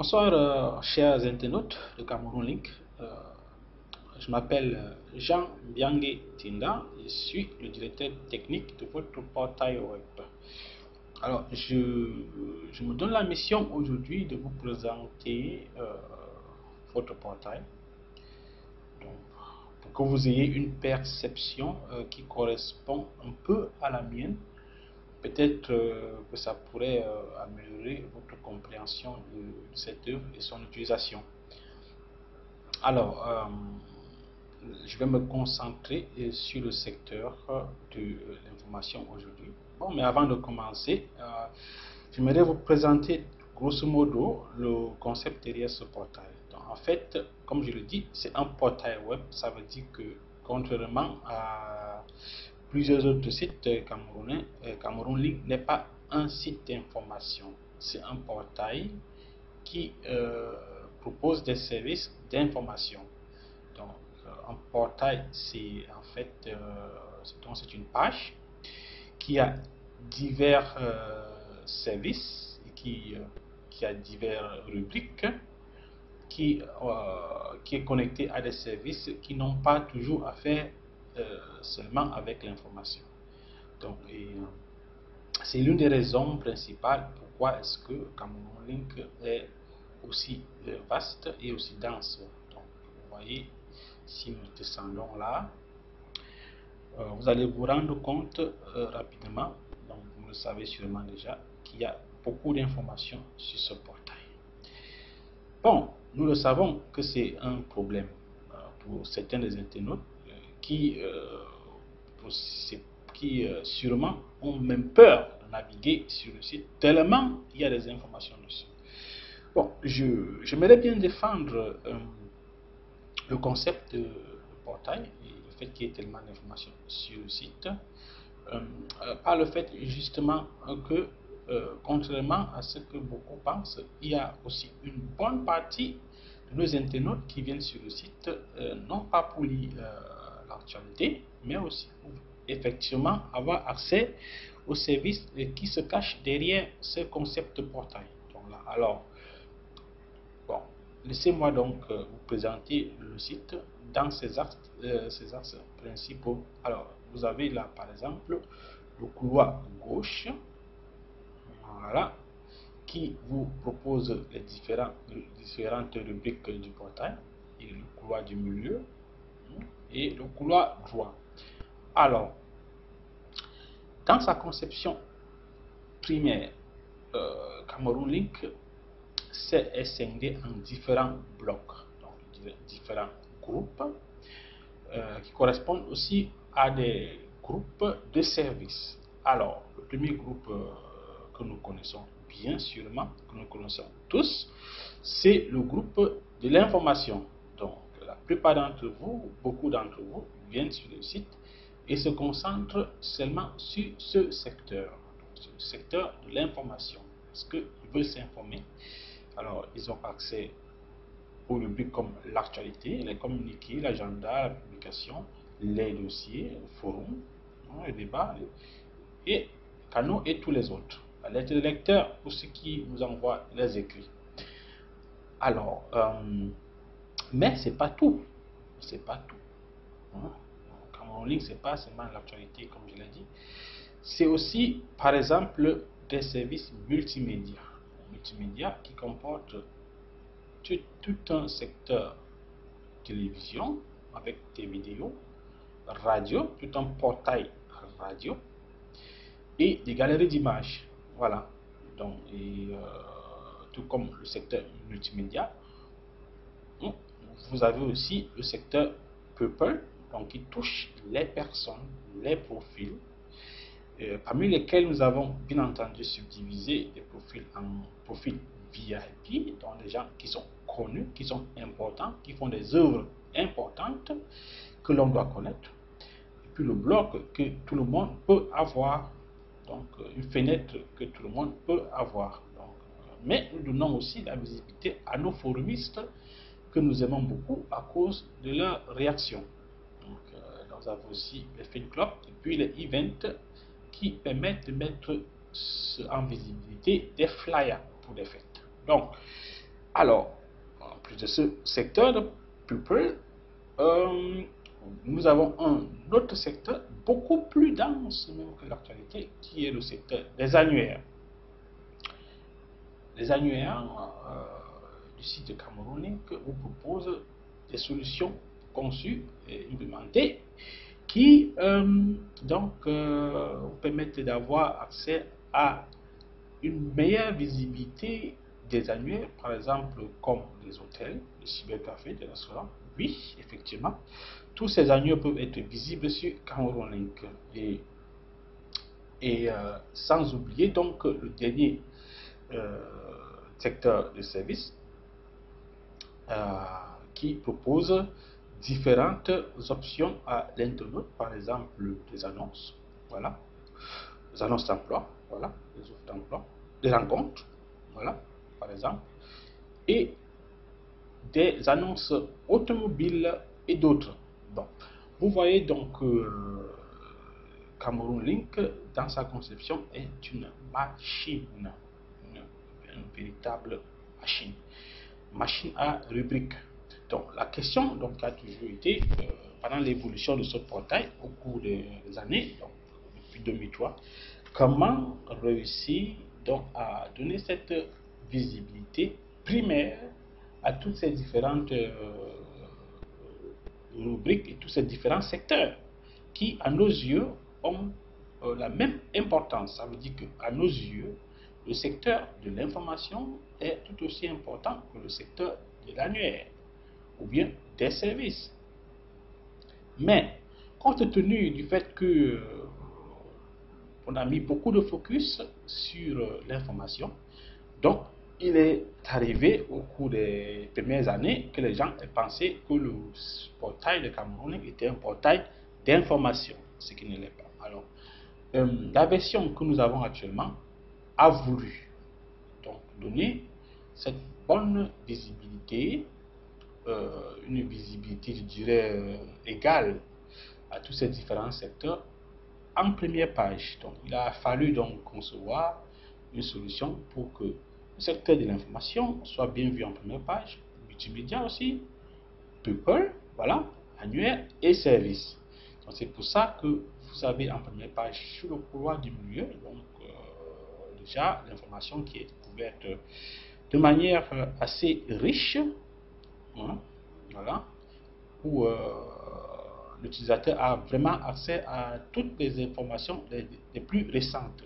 Bonsoir, chers internautes de Cameroun Link. Je m'appelle Jean Biangé Tinda, je suis le directeur technique de votre portail web. Alors, je me donne la mission aujourd'hui de vous présenter votre portail, donc, pour que vous ayez une perception qui correspond un peu à la mienne. Peut-être que ça pourrait améliorer votre compréhension de cette œuvre et son utilisation. Alors, je vais me concentrer sur le secteur de l'information aujourd'hui. Bon, mais avant de commencer, j'aimerais vous présenter grosso modo le concept derrière ce portail. Donc, en fait, comme je le dis, c'est un portail web. Ça veut dire que, contrairement à plusieurs autres sites camerounais, Cameroun Link n'est pas un site d'information. C'est un portail qui propose des services d'information. Donc, un portail, c'est en fait c'est une page qui a divers services, qui a diverses rubriques, qui est connecté à des services qui n'ont pas toujours à faire seulement avec l'information. Donc, c'est l'une des raisons principales pourquoi est-ce que Cameroun Link est aussi vaste et aussi dense. Donc, vous voyez, si nous descendons là, vous allez vous rendre compte rapidement, donc vous le savez sûrement déjà, qu'il y a beaucoup d'informations sur ce portail. Bon, nous le savons que c'est un problème pour certains des internautes qui sûrement ont même peur de naviguer sur le site tellement il y a des informations dessus. Bon, j'aimerais bien défendre le concept de portail et le fait qu'il y ait tellement d'informations sur le site par le fait justement que contrairement à ce que beaucoup pensent, il y a aussi une bonne partie de nos internautes qui viennent sur le site non pas pour lire l'actualité, mais aussi pour effectivement avoir accès aux services qui se cachent derrière ce concept de portail. Donc là, alors, bon, laissez-moi donc vous présenter le site dans ses axes principaux. Alors, vous avez là par exemple le couloir gauche, voilà, qui vous propose les différentes rubriques du portail, et le couloir du milieu et le couloir droit. Alors, dans sa conception primaire, Cameroun Link s'est scindé en différents blocs, donc différents groupes qui correspondent aussi à des groupes de services. Alors, le premier groupe que nous connaissons bien sûrement, que nous connaissons tous, c'est le groupe de l'information. Donc, la plupart d'entre vous, beaucoup d'entre vous viennent sur le site et se concentrent seulement sur ce secteur, donc sur le secteur de l'information, parce qu'ils veulent s'informer. Alors, ils ont accès aux rubriques comme l'actualité, les communiqués, l'agenda, la publication, les dossiers, le forum, les débats, et canaux et tous les autres. La lettre de lecteur pour ceux qui nous envoient les écrits. Alors, mais c'est pas tout. C'est pas tout. Cameroun Link, c'est pas seulement l'actualité, comme je l'ai dit. C'est aussi, par exemple, des services multimédia. Multimédia qui comportent tout un secteur télévision avec des vidéos, radio, tout un portail radio et des galeries d'images. Voilà. Donc, tout comme le secteur multimédia, vous avez aussi le secteur people, donc qui touche les personnes, les profils, parmi lesquels nous avons bien entendu subdivisé des profils en profils VIP, donc des gens qui sont connus, qui sont importants, qui font des œuvres importantes que l'on doit connaître. Et puis le bloc que tout le monde peut avoir, donc une fenêtre que tout le monde peut avoir. Donc, mais nous donnons aussi la visibilité à nos forumistes que nous aimons beaucoup à cause de leur réaction. Donc, nous avons aussi les fan clubs et puis les events qui permettent de mettre en visibilité des flyers pour des fêtes. Donc, Alors, en plus de ce secteur de People, nous avons un autre secteur beaucoup plus dense même que l'actualité, qui est le secteur des annuaires. Les annuaires du site de Cameroun Link vous proposent des solutions conçues et implémentées qui vous permettent d'avoir accès à une meilleure visibilité des annuaires, par exemple comme les hôtels, les cybercafés, les restaurants. Oui, effectivement, tous ces annuaires peuvent être visibles sur Cameroun Link. Et sans oublier donc le dernier secteur de service qui propose différentes options à l'internaute, par exemple des annonces, voilà, des annonces d'emploi, voilà, des offres d'emploi, des rencontres, voilà, par exemple, et des annonces automobiles et d'autres. Bon, vous voyez donc Cameroun Link, dans sa conception, est une machine, une véritable machine à rubrique. Donc la question donc, a toujours été, pendant l'évolution de ce portail au cours des années, donc, depuis 2003, comment réussir donc, à donner cette visibilité primaire à toutes ces différentes rubriques et tous ces différents secteurs qui, à nos yeux, ont la même importance. Ça veut dire qu'à nos yeux, le secteur de l'information est tout aussi important que le secteur de l'annuaire ou bien des services. Mais, compte tenu du fait que on a mis beaucoup de focus sur l'information, donc il est arrivé au cours des premières années que les gens aient pensé que le portail de Cameroun était un portail d'information, ce qui ne l'est pas. Alors, la version que nous avons actuellement a voulu donc donner cette bonne visibilité, une visibilité, je dirais, égale à tous ces différents secteurs en première page. Donc, il a fallu donc concevoir une solution pour que le secteur de l'information soit bien vu en première page, multimédia aussi, people, voilà, annuaire et service. Donc, c'est pour ça que vous avez en première page sur le couloir du milieu, donc déjà l'information qui est couverte de manière assez riche, hein, voilà, où l'utilisateur a vraiment accès à toutes les informations les plus récentes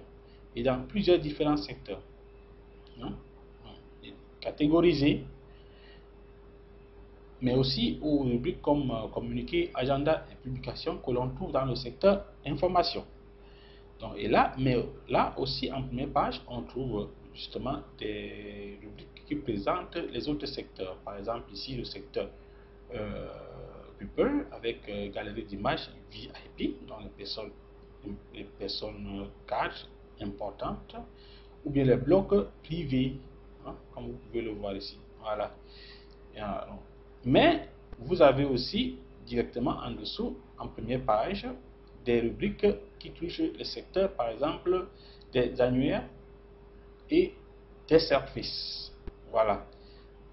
et dans plusieurs différents secteurs, hein, catégorisés, mais aussi aux rubriques comme communiqué, agenda et publication que l'on trouve dans le secteur information. Donc, et là, mais là aussi en première page, on trouve justement des rubriques qui présentent les autres secteurs. Par exemple, ici le secteur People avec galerie d'images VIP, dans les personnes cadres importantes, ou bien les blocs privés, hein, comme vous pouvez le voir ici. Voilà. Mais vous avez aussi directement en dessous, en première page, des rubriques qui touchent le secteur, par exemple, des annuaires et des services. Voilà.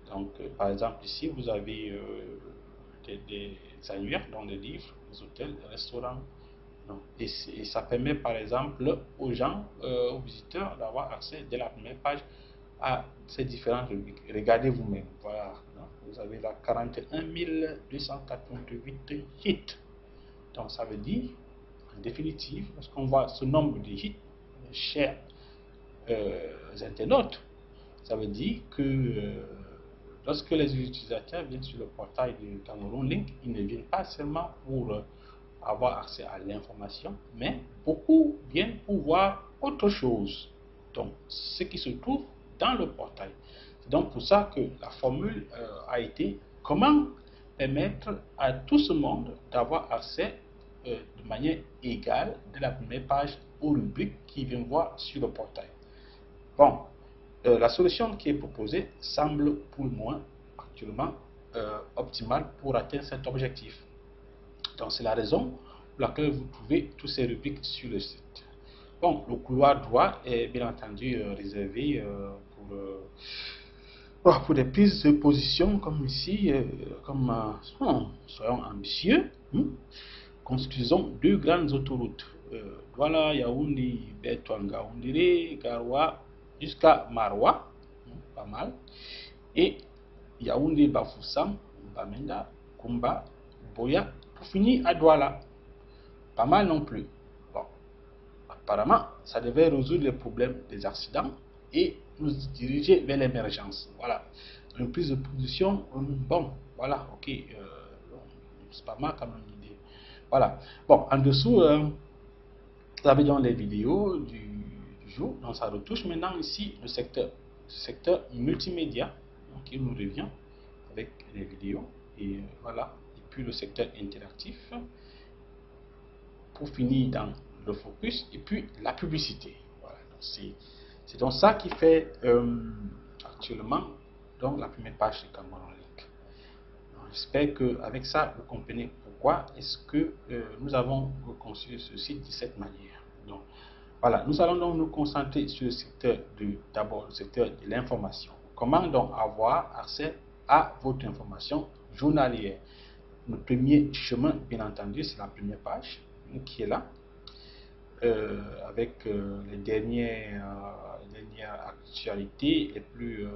Donc, par exemple, ici, vous avez des annuaires dans les livres, les hôtels, les restaurants. Et ça permet, par exemple, aux gens, aux visiteurs, d'avoir accès dès la première page à ces différentes rubriques. Regardez vous-même. Voilà. Vous avez là 41 288 hits. Donc, ça veut dire, en définitive, lorsqu'on voit ce nombre de hits, chers internautes, ça veut dire que lorsque les utilisateurs viennent sur le portail de Cameroun Link, ils ne viennent pas seulement pour avoir accès à l'information, mais beaucoup viennent pour voir autre chose. Donc, ce qui se trouve dans le portail. C'est donc pour ça que la formule a été comment permettre à tout ce monde d'avoir accès de manière égale de la première page aux rubriques qu'ils viennent voir sur le portail. Bon, la solution qui est proposée semble pour le moins actuellement optimale pour atteindre cet objectif. Donc c'est la raison pour laquelle vous trouvez tous ces rubriques sur le site. Bon, le couloir droit est bien entendu réservé pour Oh, pour des prises de position comme ici, soyons ambitieux, construisons deux grandes autoroutes. Voilà, Yaoundé, Betwanga, Oundéré, Garoua, jusqu'à Maroua, pas mal. Et Yaoundé, Bafoussam, Bamenda, Kumba, Boya, pour finir à Douala. Pas mal non plus. Bon, apparemment, ça devait résoudre les problèmes des accidents et nous diriger vers l'émergence. Voilà. Une prise de position, bon, voilà, ok. C'est pas mal quand même l'idée. Voilà. Bon, en dessous, vous avez donc les vidéos du jour dans sa retouche. Maintenant, ici, le secteur multimédia, donc il nous revient avec les vidéos. Et voilà. Et puis le secteur interactif. Pour finir dans le focus et puis la publicité. Voilà. C'est donc ça qui fait actuellement donc la première page de Cameroun Link. J'espère qu'avec ça, vous comprenez pourquoi est-ce que nous avons conçu ce site de cette manière. Donc, voilà, nous allons donc nous concentrer sur le secteur d'abord le secteur de l'information. Comment donc avoir accès à votre information journalière. Le premier chemin, bien entendu, c'est la première page qui est là, avec les dernières actualités les plus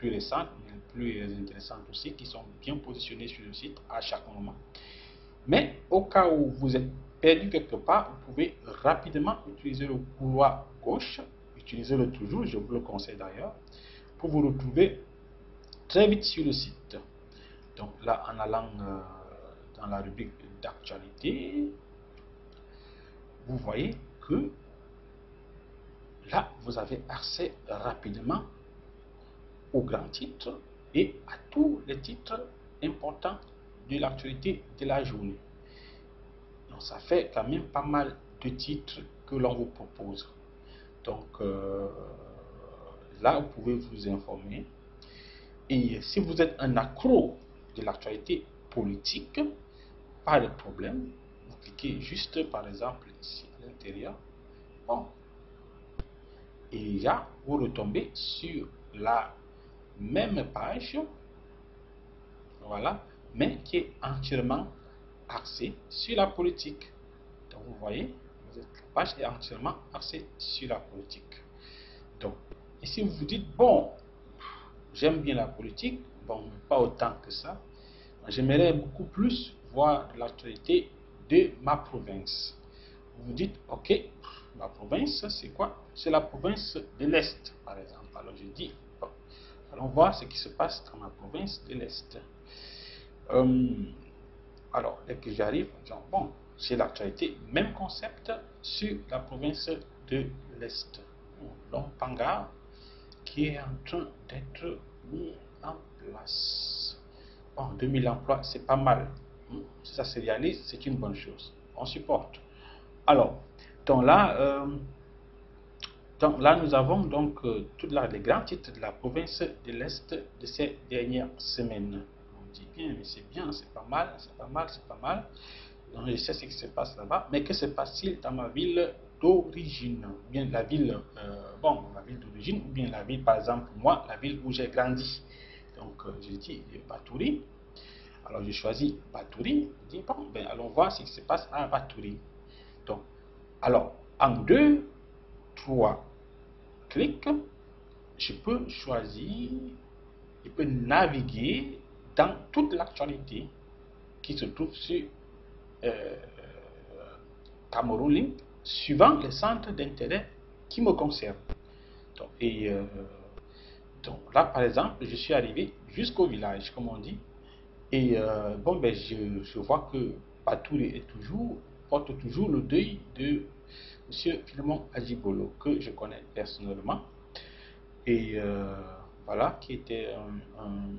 récentes, les plus intéressantes aussi, qui sont bien positionnées sur le site à chaque moment. Mais au cas où vous êtes perdu quelque part, vous pouvez rapidement utiliser le couloir gauche, utilisez-le toujours, je vous le conseille d'ailleurs, pour vous retrouver très vite sur le site. Donc là, en allant dans la rubrique d'actualité, vous voyez que là, vous avez accès rapidement aux grands titres et à tous les titres importants de l'actualité de la journée. Donc ça fait quand même pas mal de titres que l'on vous propose. Donc là, vous pouvez vous informer. Et si vous êtes un accro de l'actualité politique, pas de problème. Vous cliquez juste par exemple ici à l'intérieur. Bon. Et là, vous retombez sur la même page. Voilà. Mais qui est entièrement axée sur la politique. Donc vous voyez, la page est entièrement axée sur la politique. Donc, et si vous vous dites, bon, j'aime bien la politique, bon, pas autant que ça. J'aimerais beaucoup plus voir de l'actualité de ma province. Vous vous dites, ok, ma province, c'est quoi? C'est la province de l'Est, par exemple. Alors je dis, bon, allons voir ce qui se passe dans ma province de l'Est. Alors, dès que j'arrive, bon, c'est l'actualité, même concept sur la province de l'Est. Donc, Panga, qui est en train d'être mis en place. Bon, 2000 emplois, c'est pas mal. Si ça se réalise, c'est une bonne chose. On supporte. Alors, donc là, nous avons donc tous les grands titres de la province de l'Est de ces dernières semaines. On dit bien, mais c'est bien, c'est pas mal, c'est pas mal, c'est pas mal. Donc, je sais ce qui se passe là-bas, mais que se passe-t-il dans ma ville d'origine? Bien la ville, ma ville d'origine, ou bien la ville, par exemple, moi, la ville où j'ai grandi. Donc, je dis Batouri. Alors, je choisis Batouri. Je dis, bon, ben, allons voir ce qui se passe à Batouri. Donc, alors, en 2, 3 clics, je peux choisir, je peux naviguer dans toute l'actualité qui se trouve sur Cameroun Link, suivant les centres d'intérêt qui me concernent. Donc, donc là, par exemple, je suis arrivé jusqu'au village, comme on dit. Et bon, ben, je vois que Batouri porte toujours le deuil de M. Philemon Adjibolo, que je connais personnellement. Et voilà, qui était un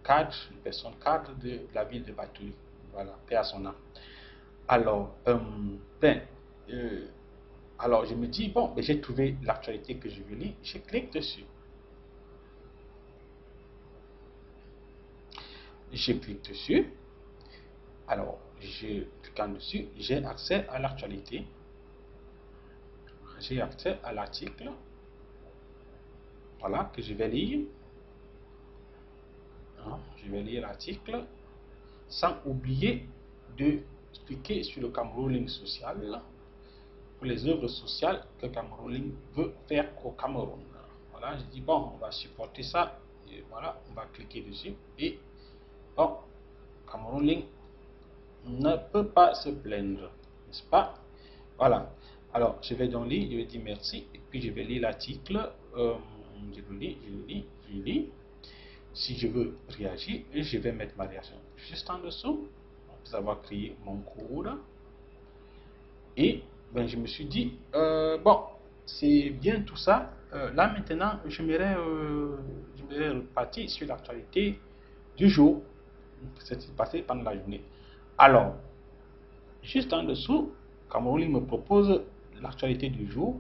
cadre, une personne cadre de la ville de Batouri. Voilà, paix à son âme. Alors, alors je me dis, bon, ben, j'ai trouvé l'actualité que je veux lire, je clique dessus. Je clique dessus. Alors, cliquant dessus, j'ai accès à l'actualité. J'ai accès à l'article. Voilà, que je vais lire. je vais lire l'article sans oublier de cliquer sur le Cameroun Link social pour les œuvres sociales que Cameroun Link veut faire au Cameroun. Voilà, je dis bon, on va supporter ça. Et voilà, on va cliquer dessus. Et bon, Cameroun Link ne peut pas se plaindre, n'est-ce pas? Voilà. Alors, je vais donc lire, je vais dire merci. Et puis, je vais lire l'article. Je le lis, je le lis, je le lis. Si je veux réagir, je vais mettre ma réaction juste en dessous. Après avoir créé mon cours. Et ben, je me suis dit, bon, c'est bien tout ça. Là maintenant, j'aimerais repartir sur l'actualité du jour. Ce qui s'est passé pendant la journée. Alors, juste en dessous, Cameroun me propose l'actualité du jour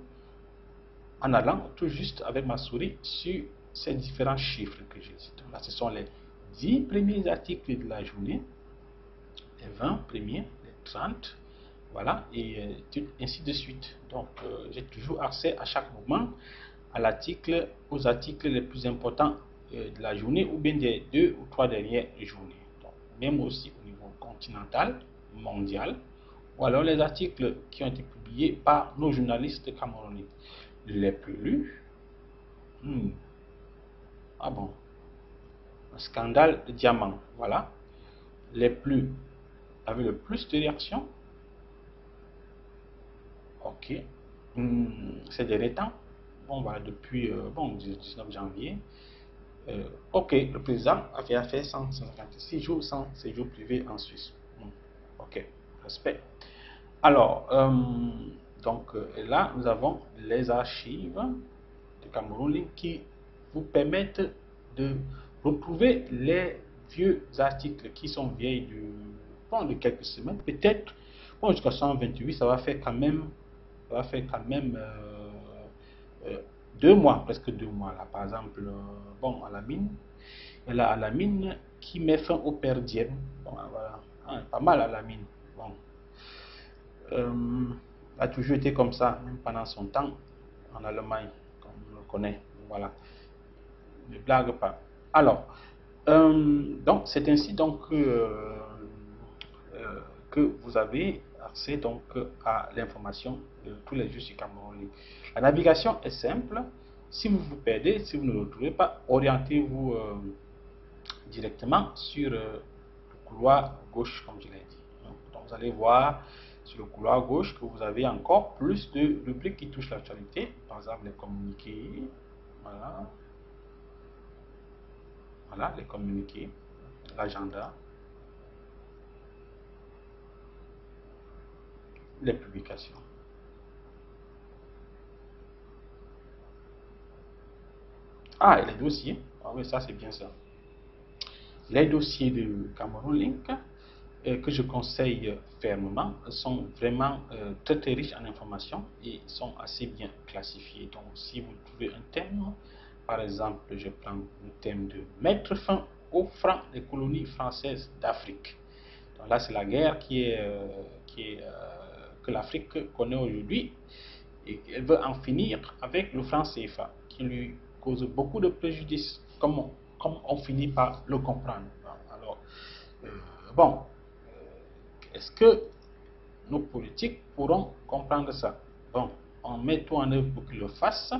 en allant tout juste avec ma souris sur ces différents chiffres que j'ai dit. Là, ce sont les 10 premiers articles de la journée, les 20 premiers, les 30, voilà, et ainsi de suite. Donc, j'ai toujours accès à chaque moment aux articles les plus importants de la journée ou bien des 2 ou 3 dernières journées. Donc, même aussi au niveau continental, mondial, ou alors les articles qui ont été publiés par nos journalistes camerounais. Les plus lus. Ah bon. Un scandale de diamant. Voilà. Les plus. Avec le plus de réactions. Ok. Ces derniers temps. Bon, voilà, depuis bon, 19 janvier. Ok, le président avait fait 156 jours sans séjour privé en Suisse. Ok, respect. Alors, donc là, nous avons les archives de Cameroun qui vous permettent de retrouver les vieux articles qui sont vieilles de quelques semaines, peut-être. Bon, jusqu'à 128, ça va faire quand même, 2 mois, presque 2 mois là. Par exemple, bon, à la mine, et là, à la mine qui met fin au per diem. Bon, voilà, hein, pas mal à la mine. Bon. A toujours été comme ça, même pendant son temps en Allemagne, comme on le connaît. Voilà, ne blague pas. Alors, donc c'est ainsi donc que vous avez accès donc à l'information de tous les jours sur Cameroun. La navigation est simple. Si vous vous perdez, si vous ne le trouvez pas, orientez-vous directement sur le couloir gauche, comme je l'ai dit. Donc vous allez voir sur le couloir gauche que vous avez encore plus de rubriques qui touchent l'actualité, par exemple les communiqués, voilà, voilà les communiqués, l'agenda, les publications. Ah, et les dossiers, ah oui, ça c'est bien ça. Les dossiers de Cameroun Link que je conseille fermement sont vraiment très très riches en informations et sont assez bien classifiés. Donc si vous trouvez un thème, par exemple je prends le thème de mettre fin aux francs des colonies françaises d'Afrique. Donc là c'est la guerre que l'Afrique connaît aujourd'hui et elle veut en finir avec le franc CFA qui lui cause beaucoup de préjudice comme on finit par le comprendre. Alors bon, est-ce que nos politiques pourront comprendre ça? Bon, on met tout en œuvre pour qu'ils le fassent.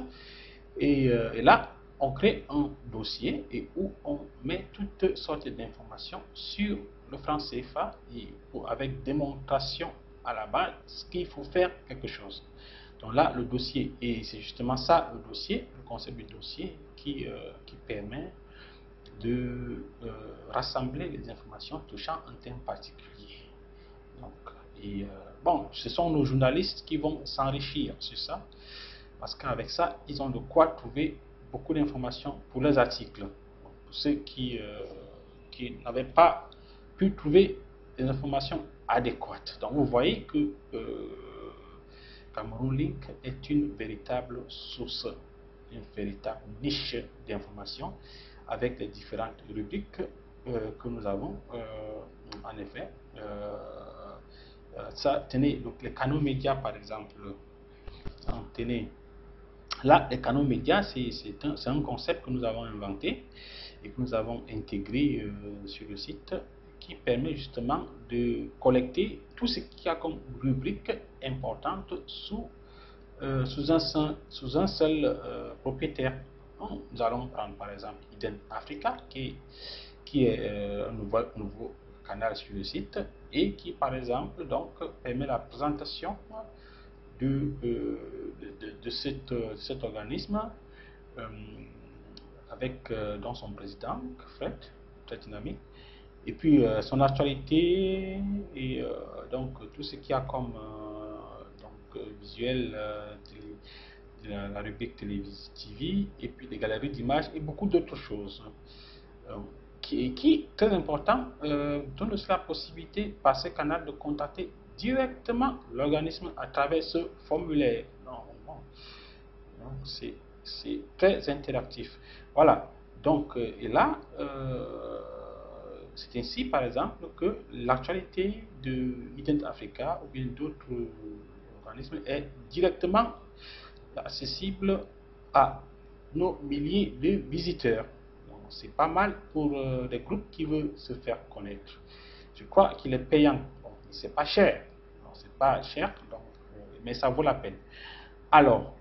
Et là, on crée un dossier et où on met toutes sortes d'informations sur le franc CFA et avec démonstration à la base qu'il faut faire quelque chose. Donc là, le dossier, et c'est justement ça le dossier, le concept du dossier qui permet de rassembler les informations touchant un thème particulier. Donc, et bon, ce sont nos journalistes qui vont s'enrichir sur ça, parce qu'avec ça, ils ont de quoi trouver beaucoup d'informations pour les articles. Pour ceux qui n'avaient pas pu trouver des informations adéquates. Donc, vous voyez que Cameroun Link est une véritable source, une véritable niche d'informations avec les différentes rubriques que nous avons en effet. Ça, tenez, donc les canaux médias par exemple, tenez, Là, les canaux médias, c'est un concept que nous avons inventé et que nous avons intégré sur le site, qui permet justement de collecter tout ce qu'il y a comme rubrique importante sous un seul propriétaire. Donc, nous allons prendre par exemple Eden Africa, qui est un nouveau canal sur le site et qui par exemple donc permet la présentation de cet organisme euh, avec dans son président Fred, très dynamique, et puis son actualité et donc tout ce qu'il y a comme visuel de la rubrique télévision TV, et puis des galeries d'images et beaucoup d'autres choses. Qui, très important, donne aussi la possibilité par ces canaux de contacter directement l'organisme à travers ce formulaire. Donc c'est très interactif. Voilà. Donc, et là, c'est ainsi, par exemple, que l'actualité de Ident Africa ou bien d'autres organismes est directement accessible à nos milliers de visiteurs. C'est pas mal pour des groupes qui veulent se faire connaître. Je crois qu'il est payant. Bon, c'est pas cher. C'est pas cher, donc, mais ça vaut la peine. Alors,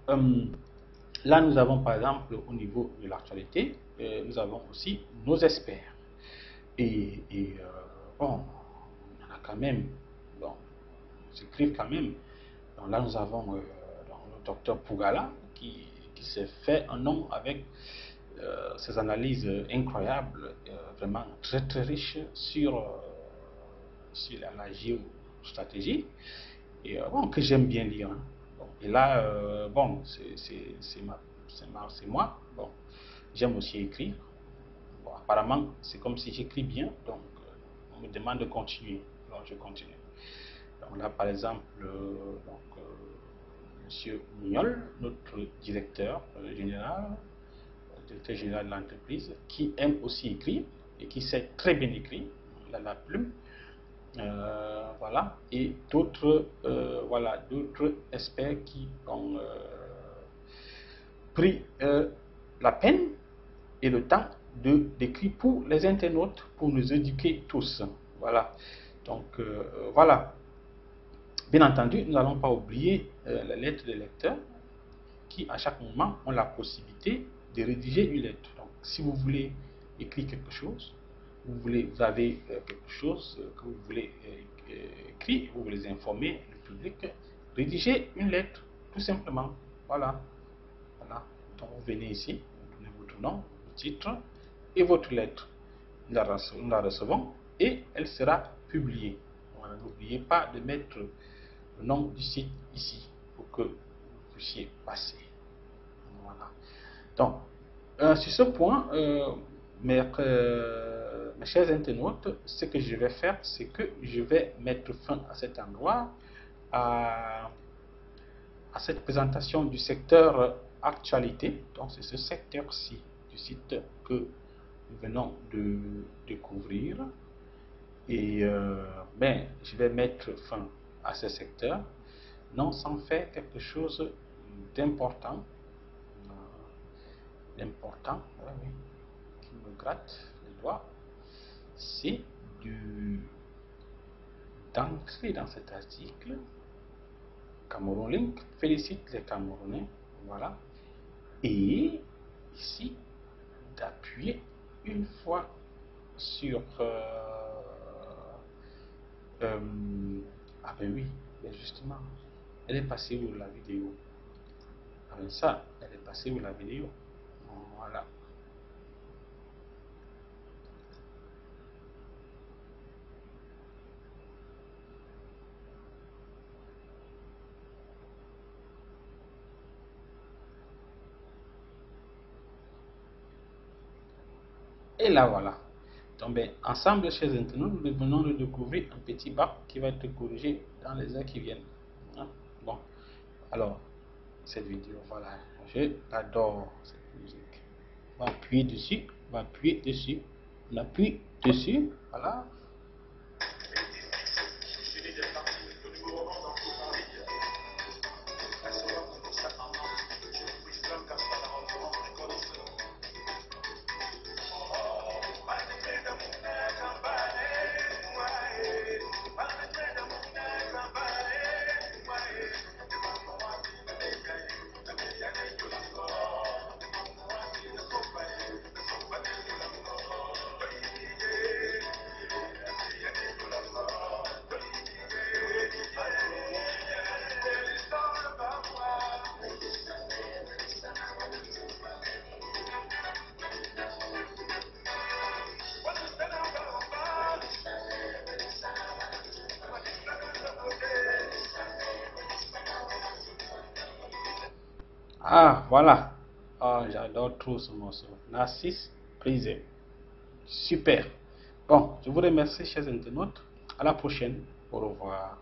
là, nous avons par exemple au niveau de l'actualité, nous avons aussi nos experts. Et bon, il y en a quand même, bon, ils écrivent quand même. Donc là, nous avons le docteur Pougala qui s'est fait un nom avec ces analyses incroyables, vraiment très très riches sur la géostratégie, et bon, que j'aime bien lire. Hein. Bon, et là, bon, c'est moi. Bon, j'aime aussi écrire. Bon, apparemment, c'est comme si j'écris bien, donc on me demande de continuer. Donc je continue. Donc là, par exemple, Monsieur Mignol, notre directeur général de l'entreprise, qui aime aussi écrire et qui sait très bien écrire, il a la plume, voilà, et d'autres voilà, d'autres experts qui ont pris la peine et le temps d'écrire pour les internautes, pour nous éduquer tous. Voilà. Donc voilà. Bien entendu, nous n'allons pas oublier les lettres des lecteurs qui, à chaque moment, ont la possibilité de rédiger une lettre. Donc, si vous voulez écrire quelque chose, vous avez quelque chose que vous voulez écrire, vous voulez informer le public, rédigez une lettre, tout simplement. Voilà. Voilà. Donc, vous venez ici, vous donnez votre nom, votre titre et votre lettre. Nous la recevons et elle sera publiée. Voilà. N'oubliez pas de mettre le nom du site ici pour que vous puissiez passer. Voilà. Donc, sur ce point, mes chers internautes, ce que je vais faire, c'est que je vais mettre fin à cet endroit, à cette présentation du secteur actualité. Donc, c'est ce secteur-ci du site que nous venons de découvrir. Et ben, je vais mettre fin à ce secteur, non sans faire quelque chose d'important, oui, qui me gratte les doigts, c'est d'entrer dans cet article. Cameroun Link félicite les Camerounais, voilà, et ici d'appuyer une fois sur ah ben oui, mais justement, elle est passée où la vidéo? Ah ben ça, elle est passée où la vidéo? Voilà. Et là voilà. Donc ben, ensemble, chers internautes, nous venons de découvrir un petit bug qui va être corrigé dans les heures qui viennent. Hein? Bon, alors, cette vidéo, voilà, je adore cette musique. On va appuyer dessus, on va appuyer dessus, on appuie dessus, voilà. Ah, voilà. Ah, j'adore trop ce morceau. Narcisse brisé. Super. Bon, je vous remercie, chers internautes. À la prochaine. Au revoir.